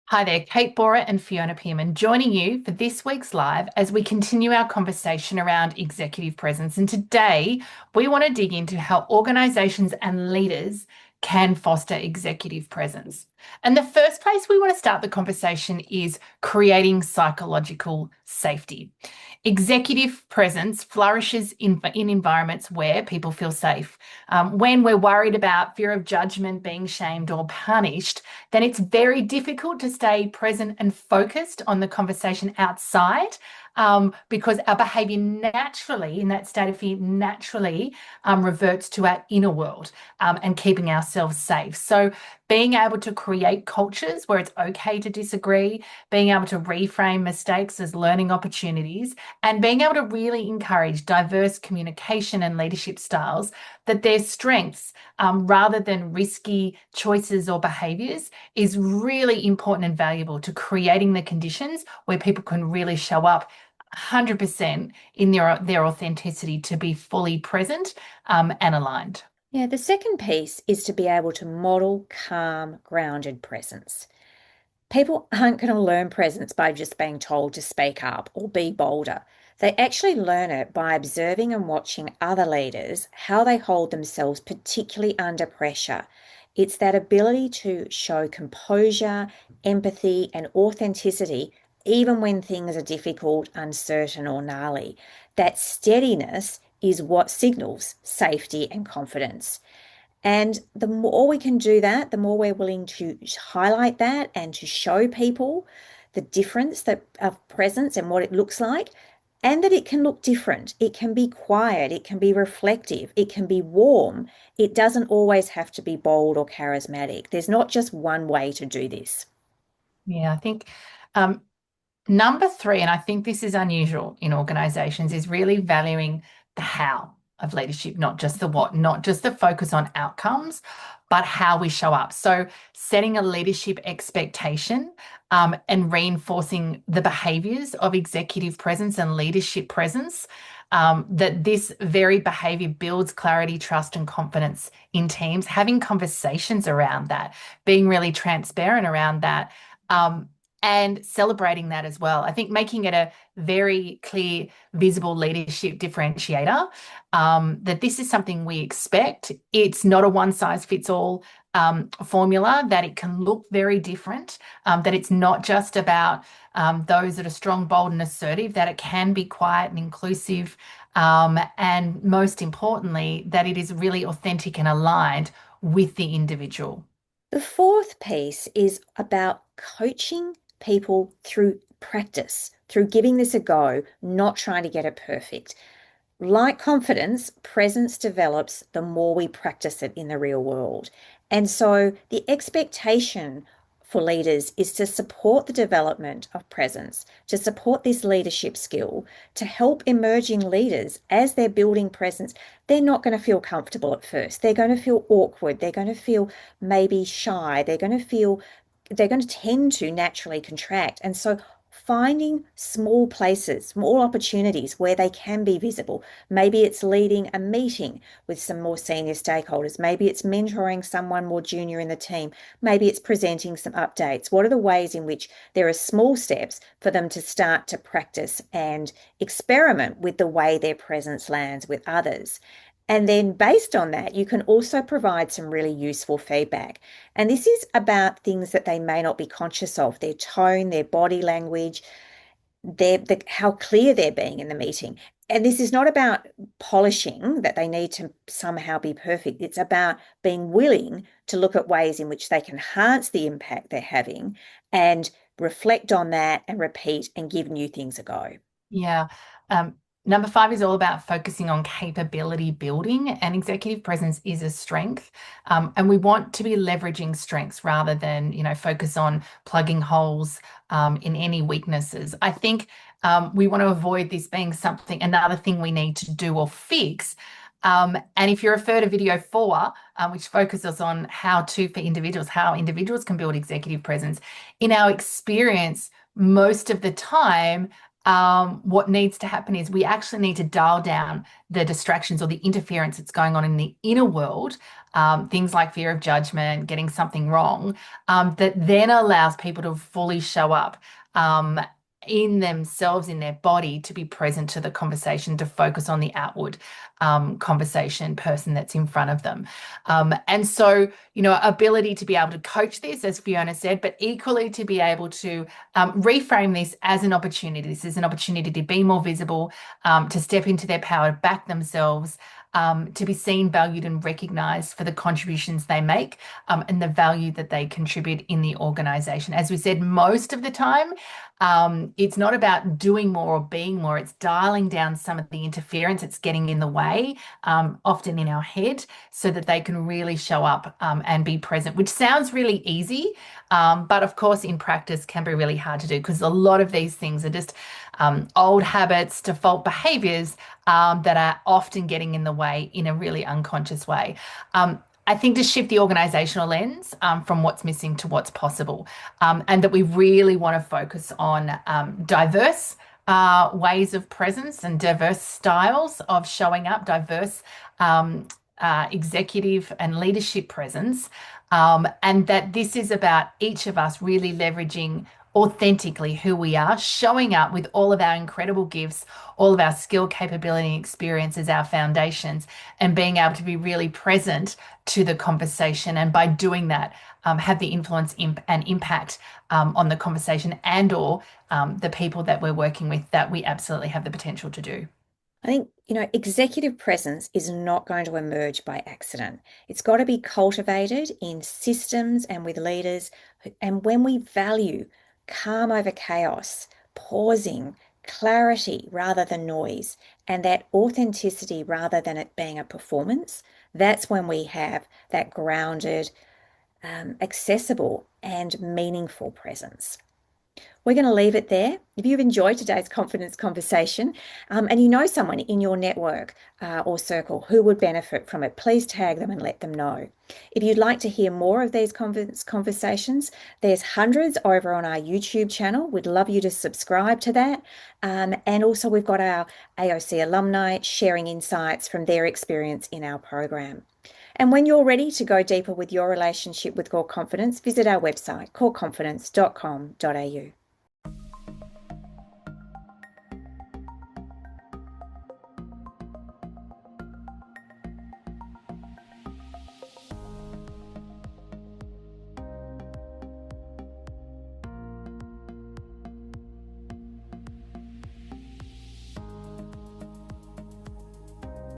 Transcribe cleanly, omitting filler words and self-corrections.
Hi there, Kate Bora and Fiona Pearman joining you for this week's live as we continue our conversation around executive presence. And today we want to dig into how organizations and leaders can foster executive presence. And the first place we want to start the conversation is creating psychological safety. Executive presence flourishes in environments where people feel safe. When we're worried about fear of judgment, being shamed or punished, then it's very difficult to stay present and focused on the conversation outside, because our behavior naturally, in that state of fear, naturally reverts to our inner world, and keeping ourselves safe. So being able to create cultures where it's okay to disagree, being able to reframe mistakes as learning opportunities, and being able to really encourage diverse communication and leadership styles, that their strengths, rather than risky choices or behaviors, is really important and valuable to creating the conditions where people can really show up 100% in their authenticity to be fully present, and aligned. Yeah, the second piece is to be able to model calm, grounded presence. People aren't going to learn presence by just being told to speak up or be bolder. They actually learn it by observing and watching other leaders, how they hold themselves, particularly under pressure. It's that ability to show composure, empathy, and authenticity, even when things are difficult, uncertain, or gnarly. That steadiness is what signals safety and confidence. And the more we can do that, the more we're willing to highlight that and to show people the difference that of presence and what it looks like, and that it can look different. It can be quiet, it can be reflective, it can be warm. It doesn't always have to be bold or charismatic. There's not just one way to do this. Yeah, I think um, number three, and I think this is unusual in organizations, is really valuing the how of leadership, not just the what, not just the focus on outcomes, but how we show up. So setting a leadership expectation, and reinforcing the behaviors of executive presence and leadership presence. That this very behavior builds clarity, trust, and confidence in teams, having conversations around that, being really transparent around that. Um, and celebrating that as well. I think making it a very clear, visible leadership differentiator, that this is something we expect. It's not a one size fits all formula, that it can look very different, that it's not just about those that are strong, bold, and assertive, that it can be quiet and inclusive. And most importantly, that it is really authentic and aligned with the individual. The fourth piece is about coaching people through practice, through giving this a go, not trying to get it perfect. Like confidence, presence develops the more we practice it in the real world. And so the expectation for leaders is to support the development of presence, to support this leadership skill, to help emerging leaders as they're building presence. They're not going to feel comfortable at first. They're going to feel awkward. They're going to feel maybe shy. They're going to tend to naturally contract. And so finding small places, small opportunities where they can be visible. Maybe it's leading a meeting with some more senior stakeholders. Maybe it's mentoring someone more junior in the team. Maybe it's presenting some updates. What are the ways in which there are small steps for them to start to practice and experiment with the way their presence lands with others? And then based on that, you can also provide some really useful feedback. And this is about things that they may not be conscious of, their tone, their body language, how clear they're being in the meeting. And this is not about polishing that they need to somehow be perfect. It's about being willing to look at ways in which they can enhance the impact they're having and reflect on that and repeat and give new things a go. Yeah. Number five is all about focusing on capability building, and executive presence is a strength. And we want to be leveraging strengths rather than, focus on plugging holes in any weaknesses. I think we want to avoid this being another thing we need to do or fix. And if you refer to video four, which focuses on how to for individuals, how individuals can build executive presence, in our experience, most of the time, what needs to happen is we actually need to dial down the distractions or the interference that's going on in the inner world, things like fear of judgment, getting something wrong, that then allows people to fully show up. In themselves, in their body, to be present to the conversation, to focus on the outward conversation person that's in front of them. And so, ability to be able to coach this, as Fiona said, but equally to be able to reframe this as an opportunity. This is an opportunity to be more visible, to step into their power, to back themselves, to be seen, valued, and recognized for the contributions they make, and the value that they contribute in the organization. As we said, most of the time, it's not about doing more or being more. It's dialing down some of the interference that's getting in the way, often in our head, so that they can really show up and be present, which sounds really easy, but of course in practice can be really hard to do, because a lot of these things are just old habits, default behaviors that are often getting in the way in a really unconscious way. I think to shift the organisational lens from what's missing to what's possible, and that we really want to focus on diverse ways of presence and diverse styles of showing up, diverse executive and leadership presence, and that this is about each of us really leveraging authentically who we are, showing up with all of our incredible gifts, all of our skill, capability, and experience as our foundations, and being able to be really present to the conversation. And by doing that, have the influence and impact on the conversation and or the people that we're working with that we absolutely have the potential to do. I think, executive presence is not going to emerge by accident. It's got to be cultivated in systems and with leaders. And when we value calm over chaos, pausing, clarity rather than noise, and that authenticity rather than it being a performance, that's when we have that grounded, accessible, and meaningful presence. We're going to leave it there. If you've enjoyed today's confidence conversation, and you know someone in your network or circle who would benefit from it, please tag them and let them know. If you'd like to hear more of these confidence conversations, there's hundreds over on our YouTube channel. We'd love you to subscribe to that. And also we've got our AOC alumni sharing insights from their experience in our program. And when you're ready to go deeper with your relationship with core confidence, visit our website, coreconfidence.com.au.